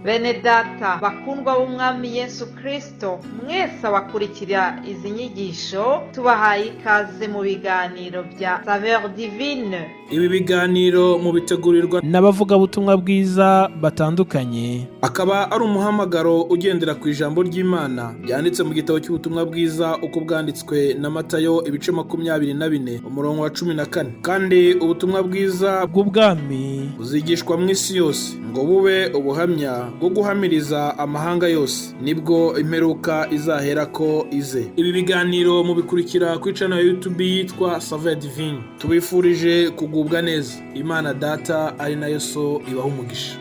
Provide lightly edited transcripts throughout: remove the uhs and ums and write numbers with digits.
Bene data bakundwa b'umwami Yesu Kristo, mwese abakurikira izi nyigisho tubahaye ikaze mu biganiro bya Saveur Divine. Ibi biganiro mu bitegurirwa n'abavugabutumwa bwiza batandukanye, akaba ari umuhamagaro ugendera ku ijambo ry'Imana byanditse mu gitabo cy'ubutumwa bwiza uko bwanditswe na Matayo ibice 24 umurongo wa 14. Kandi ubutumwa bwiza bw'ubwami buzigishwa mu isi yose ngo bube ubuhamya bwo guhamiriza amahanga yose, nibwo imperuka izahera ko ize. Ibi biganiro mubikurikira ku channel ya YouTube yitwa Saveur Divine. Tubifurije kugubwa neza. Imana Data ari nayo So ibaha umugisha.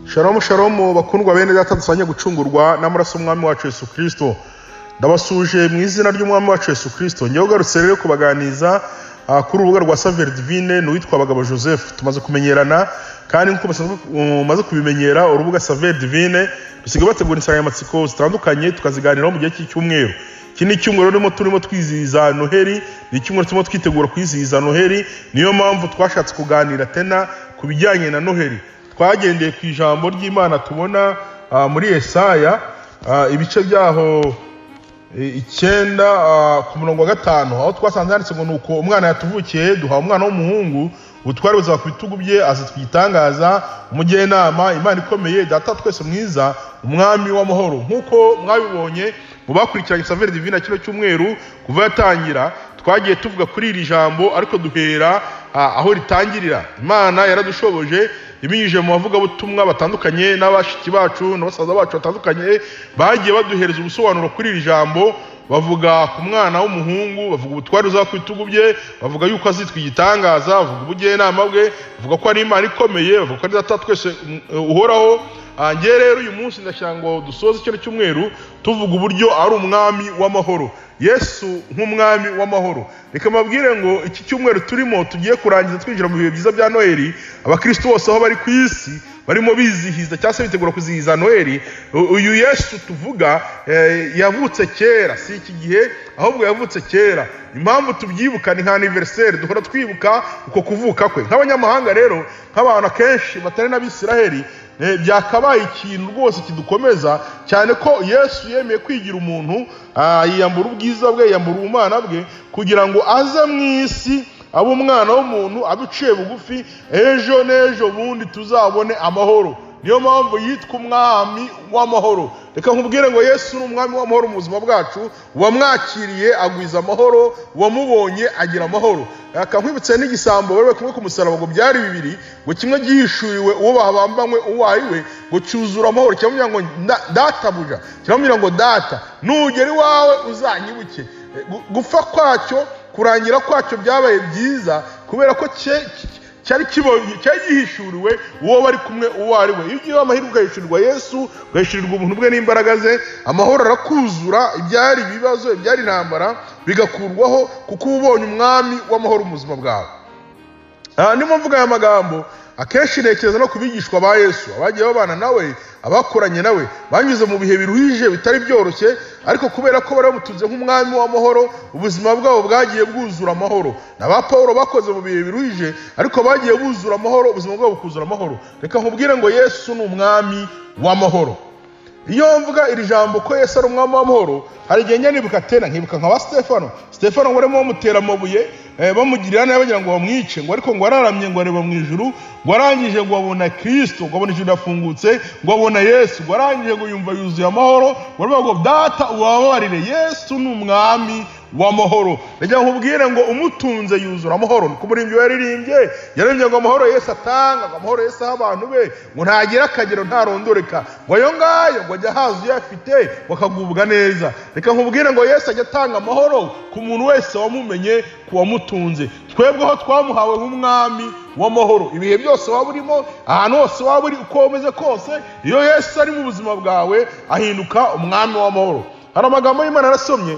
Shalom shalom bakundwa bene data dusanye gucungurwa n'amaraso y'umwami wacu Yesu Kristo. Ndabasuje mu izina ry'umwami wacu Yesu Kristo. Njye ugarutse rero kubaganiza kuri urubuga rwa Saveur Divine n'uwitwa Bagabo Joseph. Tumaze kumenyerana kandi nkuko mumaze kubimenyera urubuga Saveur Divine dusigaye bategura insanganyamatsiko zitandukanye tukaziganiraho mu gihe cy'icyumweru. Iki ni icyumweru turimo twizihiza Noheli, ni icyumweru turimo twitegura kwizihiza Noheli. Niyo mpamvu twashatse kuganira tena ku bijyanye na Noheli. Twagendeye ku ijambo ry'Imana tubona muri Yesaya ibice byaho 9 ku murongo wa 5, aho twasanze handitse ngo nuko umwana yatuvukiye duha umwana w'umuhungu, ubutware buzaba ku bitugu bye, azitwitangaza umujyenama, Imana ikomeye, Data twese mwiza, umwami w'amahoro. Nkuko mwabibonye mu bakurikiranye Saveur Divine kino cyumweru kuva yatangira, twagiye tuvuga kuri iri jambo ariko duhera aho ritangirira. Imana yaradushoboje ibinyije mu bavugabutumwa batandukanye n'abashiki bacu n'abasaza bacu batandukanye, bagiye baduhereza ubusobanuro kuri iri jambo. Bavuga ku mwana w'umuhungu, bavuga ubutware uzaba ku bitugu bye, bavuga yuko azitwa igitangaza, bavuga ubujyenama bwe, bavuga ko ari Imana ikomeye, bavuga ko ari Data twese uhoraho. Ngiye rero uyu munsi ndashaka ngo dusoze icyo cyumweru tuvuga uburyo ari umwami w'amahoro, Yesu nk'umwami w'amahoro. Reka mabwire ngo iki cyumweru turimo tugiye kurangiza twinjira mu bihe byiza bya Noheli. Abakristo bose aho bari ku isi barimo bizihiza cyangwa se bitegura kuzihiza Noheli. Uyu Yesu tuvuga yavutse kera, si iki gihe ahubwo yavutse kera. Impamvu tubyibuka ni nka anniversaire, duhora twibuka uko kuvuka kwe. Nk'abanyamahanga rero, nk'abantu akenshi batari n'Abisiraheli, byakabaye ikintu rwose kidukomeza cyane ko Yesu yemeye kwigira umuntu, yiyambura ubwiza bwe, yiyambura ubumana bwe kugira ngo aze mu isi abe umwana w'umuntu, aduciye bugufi, ejo n'ejo bundi tuzabone amahoro. Niyo mpamvu yitwa umwami w'amahoro. Reka nkubwire ngo Yesu ni umwami w'amahoro mu buzima bwacu. Uwamwakiriye agwiza amahoro, uwamubonye agira amahoro. Akankwibutsa n'igisambo bari kumwe ku musaraba ngo byari bibiri, ngo kimwe gihishuriwe uwo babambanywe uwo ari we, ngo cyuzura amahoro. Kiramubwira ngo databuja, kiramubwira ngo data nugera iwawe uzanyibuke. Gupfa kwacyo, kurangira kwacyo byabaye byiza kubera ko cyari gihishuriwe uwo bari kumwe uwo ari we. Iyo ugiye amahirwe ugahishurirwa Yesu, ugahishurirwa ubuntu bwe n'imbaraga ze, amahoro arakuzura, ibyari ibibazo, ibyari intambara bigakurwaho kuko ubonye umwami w'amahoro mu buzima bwawe. Ndimo mvuga aya magambo akenshi ntekereza no kubigishwa ba Yesu, abagiye babana nawe, abakoranye nawe, banyuze mu bihe biruhije bitari byoroshye, ariko kubera ko bari bamutunze nk'umwami w'amahoro, ubuzima bwabo bwagiye bwuzura amahoro. N'aba Paulo bakoze mu bihe biruhije ariko bagiye buzura amahoro, ubuzima bwabo bukuzura amahoro. Reka nkubwire ngo Yesu ni umwami w'amahoro. Iyo mvuga iri jambo ko Yesu ari umwami w'amahoro, hari igihe njya nibuka tena nkibuka nka Stefano ngo barimo bamutera amabuye, bamugirira nabi bagira ngo bamwice, ngo ariko ngo araramye ngo areba mu ijuru, ngo arangije ngo abona Kristo, ngo abona ijuru rafungutse, ngo abona Yesu, ngo arangije ngo yumva yuzuye amahoro, ngo aravuga ngo Data ubabarire. Yesu ni umwami w'amahoro. Ndagira nkubwire ngo umutunze yuzura amahoro. Ku muririmbyi yaririmbye, yaririmbye ngo amahoro Yesu atanga, ngo amahoro Yesu aha abantu be, ngo ntagira akagero ntarondoreka, ngo ayo ngayo ngo ajya haza iyo afite bakagubwa neza. Reka nkubwire ngo Yesu ajya atanga amahoro ku muntu wese wamumenye, ku wamutunze. Twebwe aho twamuhawe nk'umwami w'amahoro, ibihe byose waba urimo, ahantu hose waba uri, uko umeze kose, iyo Yesu ari mu buzima bwawe ahinduka umwami w'amahoro. Hari amagambo y'Imana arasomye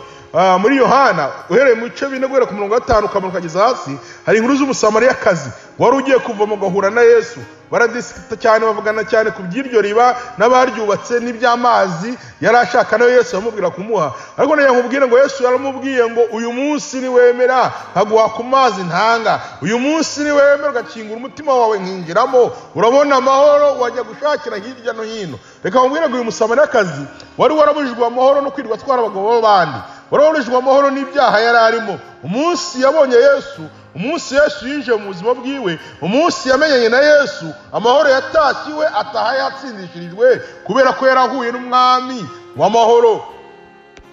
muri Yohana uhereye mu bice 4 guhera ku 5 ukamanuka kugeza hasi, hari inkuru z'umusamariyakazi wari ugiye kuvoma agahura na Yesu. Baradisikita cyane, bavugana cyane ku by'iryo riba n'abaryubatse n'iby'amazi yari ashaka nayo Yesu yamubwira kumuha. Ariko nayo nkubwire ngo Yesu yaramubwiye ngo uyu munsi ni wemera nkaguha ku mazi ntanga, uyu munsi ni wemera ugakingura umutima wawe nkinjiramo, urabona amahoro wajya gushakira hirya no hino. Reka nkubwire ngo uyu musamariyakazi wari warabujijwe amahoro no kwirirwa atwara abagabo b'abandi, wari warabujijwe amahoro n'ibyaha yari arimo. Umunsi yabonye Yesu, umunsi Yesu yinjiye mu buzima bwiwe, umunsi yamenyanye na Yesu, amahoro yatashyiwe ataha yatsindishirijwe kubera ko yarahuye n'umwami w'amahoro.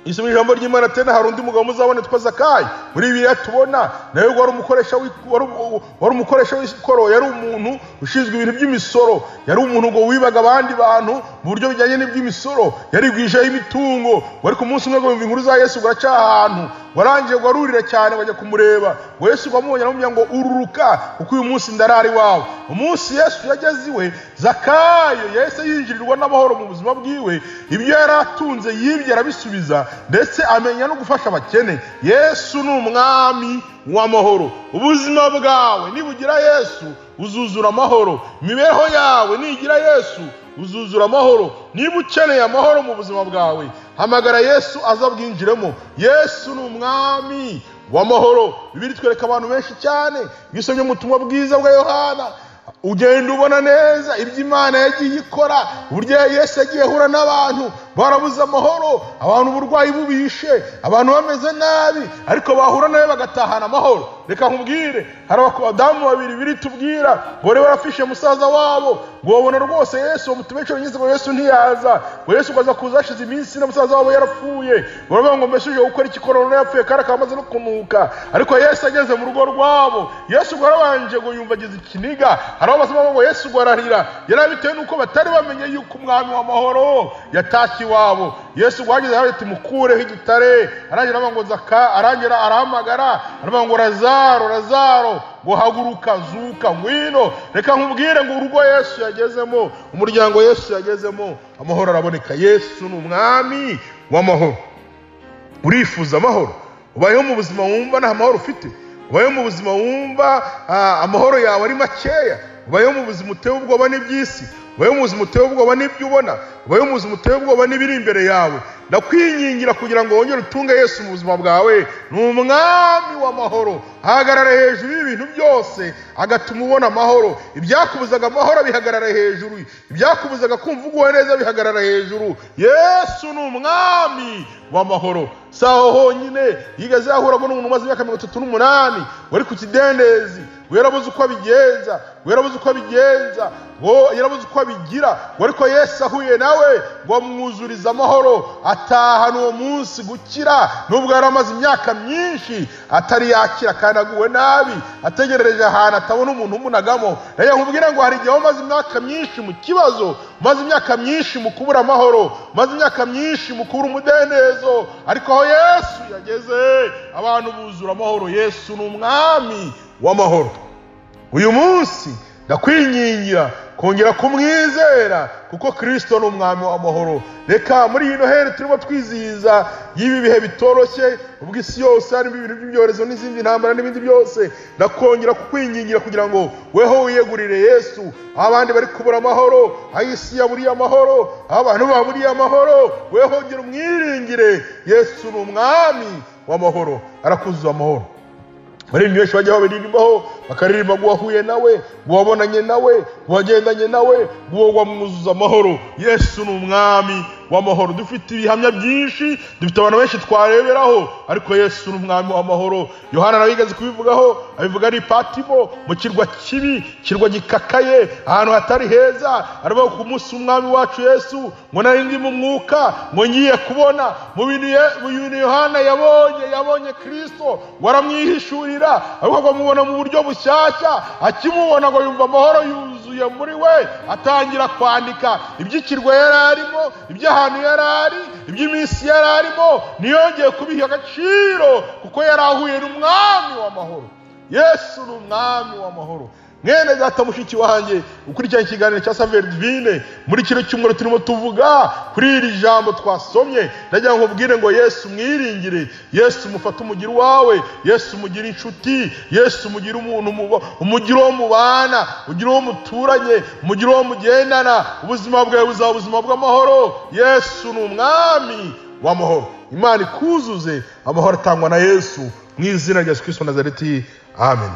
Iso mu ijambo ry'Imana tena hari undi mugabo muzabone twa Zakayo muri Bibiliya tubona nawe wari umukoresha w'ikoro, yari umuntu ushinzwe ibintu by'imisoro, yari umuntu ngo wibaga abandi bantu mu buryo bijyanye n'iby'imisoro, yari gwijeho imitungo. Wari ku munsi umwe ngo yumva inkuru za Yesu gaca ahantu, warangije gwarurira cyane bajya kumureba, ngo Yesu bamubonye aramubwira ngo ururuka kuko uyu munsi ndarari wawe. Umunsi Yesu yageze iwe, Zakayo yahise yinjirirwa n'amahoro mu buzima bwiwe, ibyo yari atunze yibye arabisubiza, ndetse amenya no gufasha abakene. Yesu ni umwami w'amahoro. Ubuzima bwawe nibugira Yesu uzuzura amahoro, imibereho yawe nigira Yesu uzuzura amahoro. Niba ukeneye amahoro mu buzima bwawe, hamagara Yesu azabwinjiremo. Yesu ni umwami w'amahoro. Bibiri twereka abantu benshi cyane, bisomye mu butumwa bwiza bwa Yohana, ugenda ubona neza iby'Imana yagiye ikora, uburyo Yesu yagiye ahura n'abantu barabuze amahoro, abantu uburwayi bubishe, abantu bameze nabi, ariko bahura nawe bagatahana amahoro. Reka nkubwire, hari abadamu babiri biri tubwira ngo rero barafishe musaza wabo, ngo babona rwose Yesu mutubecyo nyize ngo Yesu ntiyaza, ngo Yesu gaza kuzashize iminsi na musaza wabo yarapfuye, baravuga ngo mbese uje gukora iki korona yapfuye kandi akamaze no kunuka. Ariko Yesu ageze mu rugo rwabo, Yesu garabanje ngo yumva agize ikiniga, hari abasoma ngo Yesu gwararira, yarabitewe nuko batari bamenye yuko umwami w'amahoro yatashye iwabo. Yesu gwageze ati mukureho igitare, arangira ngo Zaka, arangira arahamagara, aravuga ngo Lazaro ngo haguruka, zuka, ngwino. Reka nkubwire ngo urugo Yesu yagezemo, umuryango Yesu yagezemo, amahoro araboneka. Yesu ni umwami w'amahoro. Urifuza amahoro? Ubayeho mu buzima wumva nta mahoro ufite? Ubayeho mu buzima wumva amahoro yawe ari makeya? Ubayeho mu buzima utewe ubwoba n'iby'isi? Ubayeho mu buzima utewe ubwoba n'ibyo ubona? Ubayeho mu buzima utewe ubwoba n'ibiri imbere yawe? Ndakwingingira kugira ngo wongere utunge Yesu mu buzima bwawe. Ni umwami w'amahoro, ahagarara hejuru y'ibintu byose agatuma ubona amahoro. Ibyakubuzaga amahoro bihagarara hejuru, ibyakubuzaga kumva uguwe neza bihagarara hejuru. Yesu ni umwami w'amahoro. Saho honyine yigeze ahuramo n'umuntu umaze imyaka 38 wari ku kidendezi, werabuze uko abigenza, yarabuze uko abigira, ariko Yesu ahuye nawe ngo amwuzurize amahoro, ataha n'uwo munsi gukira. Nubwo yari amaze imyaka myinshi atari yakira kandi aguwe nabi, ategerereje ahantu atabona umuntu umunagamo. Rero nkubwira ngo hari igihe umaze imyaka myinshi mu kibazo, umaze imyaka myinshi mu kubura amahoro, umaze imyaka myinshi mu kubura umudendezo, ariko aho Yesu yageze abantu buzura amahoro. Yesu ni umwami w'amahoro. Uyu munsi ndakwingingira kongera kumwizera, kuko Kristo ni umwami w'amahoro. Reka muri iyi Noheli turimo twizihiza y'ibi bihe bitoroshye, ubwo isi yose harimo ibintu by'ibyorezo n'izindi ntambara n'ibindi byose, ndakongera kukwingingira kugira ngo weho wiyegurire Yesu. Aho abandi bari kubura amahoro, aho isi yaburiye amahoro, aho abantu baburiye amahoro, weho ongera umwiringire. Yesu ni umwami w'amahoro, arakuzuza amahoro. Muri benshi bajya babiririmbaho bakaririmba ngo wahuye nawe, ngo wabonanye nawe, ngo wagendanye nawe, ngo wamwuzuza amahoro. Yesu ni umwami w'amahoro. Dufite ibihamya byinshi, dufite abantu benshi twareberaho, ariko Yesu ni umwami w'amahoro. Yohana nabigeze kubivugaho, abivuga ari Patimo, mu kirwa kibi, kirwa gikakaye, ahantu hatari heza. Aravuga ku munsi umwami wacu Yesu ngo nari ndi mu mwuka, ngo ngiye kubona mu bintu Yohana yabonye Kristo, waramwihishurira, ariko amubona mu buryo bushyashya. Akimubona ngo yumva amahoro yuzuye muri we, atangira kwandika iby'ikirwa yari arimo, iby'ahantu yari ari, iby'iminsi yari arimo, ntiyongeye kubiha agaciro kuko yari ahuye n'umwami w'amahoro. Yesu ni umwami w'amahoro. mwene data mushiki wanjye ukurikirana ikiganiro cya Saveur Divine, muri kino cyumweru turimo tuvuga kuri iri jambo twasomye, ndagira ngo ubwire ngo Yesu mwiringire, Yesu mufate umugire wawe, Yesu mugire inshuti, Yesu mugire umuntu, umugire uwo mubana, ugire uwo muturanye, umugire uwo mugendana, ubuzima bwawe buzaba ubuzima bw'amahoro. Yesu ni umwami w'amahoro. Imana ikuzuze amahoro atangwa na Yesu, mu izina rya Yesu Kristo Nazareti, amen.